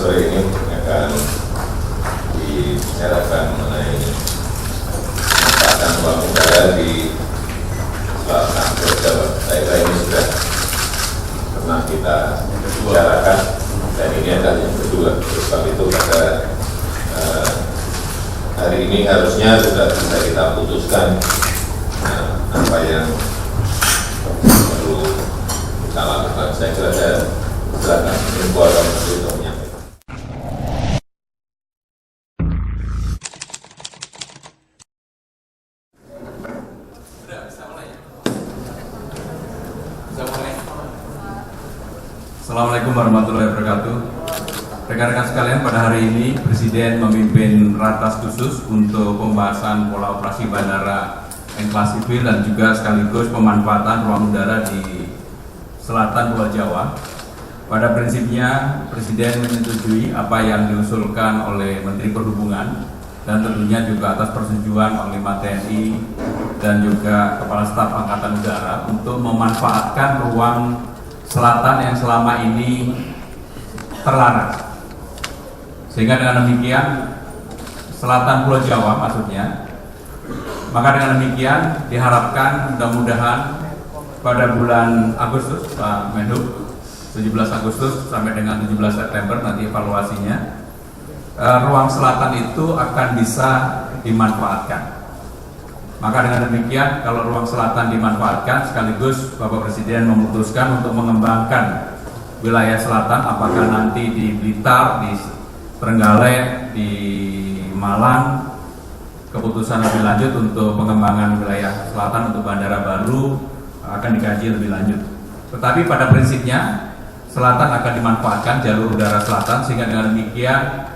sore ini akan dibicarakan mengenai manfaatan ruang udara di selatan Pulau Jawa. Saya kira ini sudah pernah kita bicarakan dan ini adalah yang kedua. Sebab itu pada hari ini harusnya sudah bisa kita putuskan apa yang perlu kita lakukan. Saya kira saya silakan Menko untuk menyampaikan. Assalamualaikum warahmatullahi wabarakatuh. Rekan-rekan sekalian, pada hari ini Presiden memimpin ratas khusus untuk pembahasan pola operasi bandara yang kelas sipil dan juga sekaligus pemanfaatan ruang udara di selatan Pulau Jawa. Pada prinsipnya Presiden menyetujui apa yang diusulkan oleh Menteri Perhubungan dan tentunya juga atas persetujuan Panglima TNI dan juga Kepala Staf Angkatan Udara untuk memanfaatkan ruang selatan yang selama ini terlarang. Sehingga dengan demikian selatan Pulau Jawa maksudnya, maka dengan demikian diharapkan mudah-mudahan pada bulan Agustus, Pak Menhub, 17 Agustus sampai dengan 17 September nanti evaluasinya, ruang selatan itu akan bisa dimanfaatkan. Maka dengan demikian kalau ruang selatan dimanfaatkan, sekaligus Bapak Presiden memutuskan untuk mengembangkan wilayah selatan, apakah nanti di Blitar, di Trenggalek, di Malang, keputusan lebih lanjut untuk pengembangan wilayah selatan untuk bandara baru akan dikaji lebih lanjut. Tetapi pada prinsipnya selatan akan dimanfaatkan jalur udara selatan, sehingga dengan demikian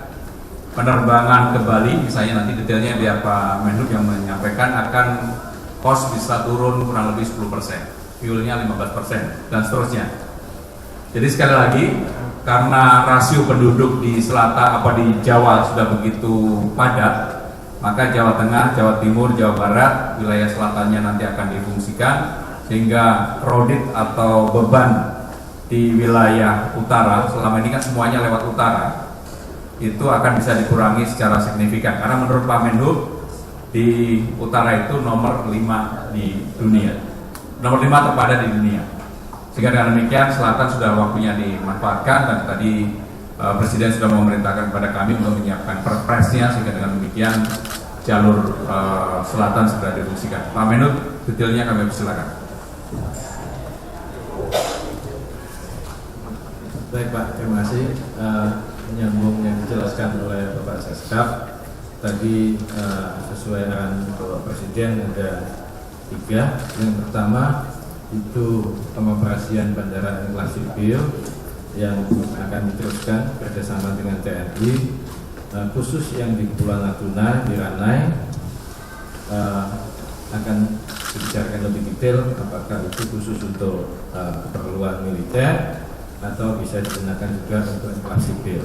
penerbangan ke Bali, misalnya nanti detailnya biar Pak Menhub yang menyampaikan, akan cost bisa turun kurang lebih 10%, fuelnya 15%, dan seterusnya. Jadi sekali lagi, karena rasio penduduk di selatan di Jawa sudah begitu padat, maka Jawa Tengah, Jawa Timur, Jawa Barat, wilayah selatannya nanti akan difungsikan, sehingga kredit atau beban di wilayah utara, selama ini kan semuanya lewat utara, itu akan bisa dikurangi secara signifikan. Karena menurut Pak Menhub, di utara itu nomor 5 di dunia, nomor 5 terpadat di dunia. Sehingga dengan demikian selatan sudah waktunya dimanfaatkan, dan tadi Presiden sudah memerintahkan kepada kami untuk menyiapkan perpresnya, sehingga dengan demikian jalur selatan segera difungsikan. Pak Menhub, detailnya kami persilakan. Baik Pak, terima kasih. Menyambung yang dijelaskan oleh Bapak Seskap tadi, sesuai arahan Bapak Presiden ada 3. Yang pertama itu pengoperasian bandara kelas sipil yang akan diteruskan kerjasama dengan TNI, khusus yang di Kepulauan Natuna, di Ranai, akan dibicarakan lebih detail apakah itu khusus untuk keperluan militer atau bisa digunakan juga untuk kelas sipil.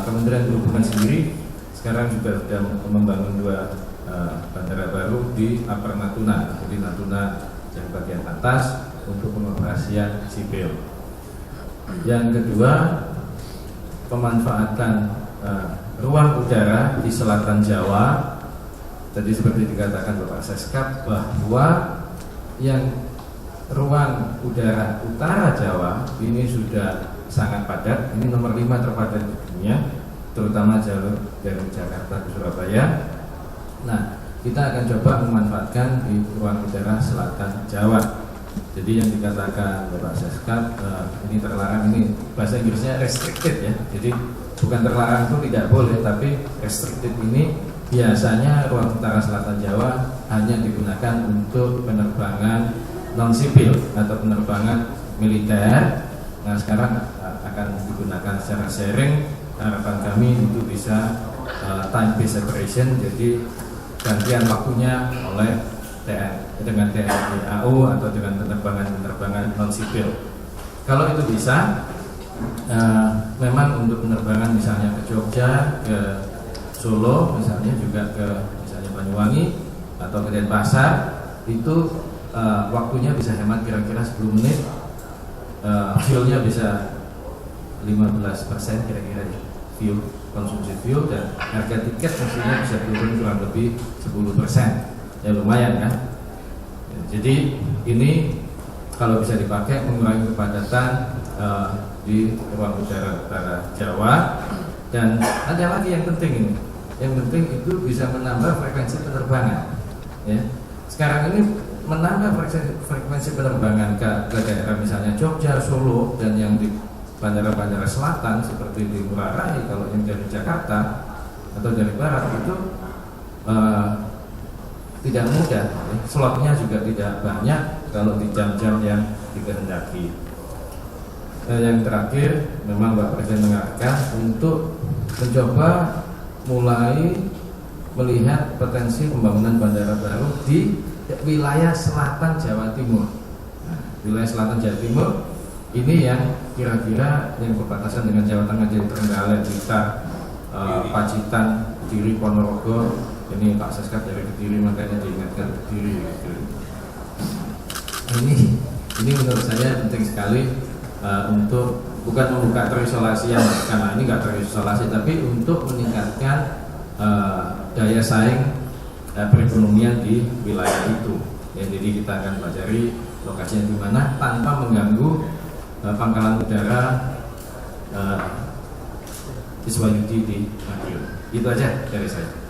Kementerian Perhubungan sendiri sekarang juga sedang membangun 2 bandara baru di Upper Natuna, jadi Natuna yang bagian atas untuk pengoperasian sipil. Yang kedua, pemanfaatan ruang udara di selatan Jawa. Tadi seperti dikatakan Bapak Seskap bahwa yang ruang udara utara Jawa ini sudah sangat padat, ini nomor 5 terpadat di dunia, terutama jalur dari Jakarta ke Surabaya. Nah, kita akan coba memanfaatkan di ruang udara selatan Jawa. Jadi yang dikatakan Bapak Seskap, ini terlarang, ini bahasa Inggrisnya restricted ya. Jadi bukan terlarang itu tidak boleh, tapi restricted ini biasanya ruang utara selatan Jawa hanya digunakan untuk penerbangan non-sipil atau penerbangan militer. Nah, sekarang akan digunakan secara sharing. Harapan kami itu bisa time based separation, jadi gantian waktunya oleh dengan TNI AU atau dengan penerbangan non-sipil. Kalau itu bisa, memang untuk penerbangan misalnya ke Jogja, ke Solo, misalnya juga ke misalnya Banyuwangi atau ke Denpasar, itu waktunya bisa hemat kira-kira 10 menit, fuelnya bisa 15% kira-kira ya. konsumsi fuel, dan harga tiket mestinya bisa turun kurang lebih 10%. Ya lumayan kan. Jadi ini kalau bisa dipakai mengurangi kepadatan di ruang udara utara Jawa. Dan ada lagi yang penting ini. Yang penting itu bisa menambah frekuensi penerbangan. Ya. Sekarang ini menambah frekuensi penerbangan ke daerah misalnya Jogja, Solo, dan yang di bandara-bandara selatan seperti di Ngurah Rai, kalau yang dari Jakarta atau dari barat itu tidak mudah. Slotnya juga tidak banyak kalau di jam-jam yang dikehendaki. Yang terakhir, memang Pak Presiden mengarahkan untuk mencoba mulai melihat potensi pembangunan bandara baru di wilayah selatan Jawa Timur. Nah, wilayah selatan Jawa Timur ini yang kira-kira yang berbatasan dengan Jawa Tengah, jadi Trenggalek, Blitar, Pacitan, Kediri, Ponorogo. Ini Pak Seskap dari Kediri, makanya diingatkan Kediri. Ini menurut saya penting sekali untuk bukan membuka terisolasi yang karena ini nggak terisolasi, tapi untuk meningkatkan daya saing perekonomian di wilayah itu. Ya, jadi kita akan pelajari lokasinya di mana tanpa mengganggu pangkalan udara Iswayudi di Madiun. Itu aja dari saya.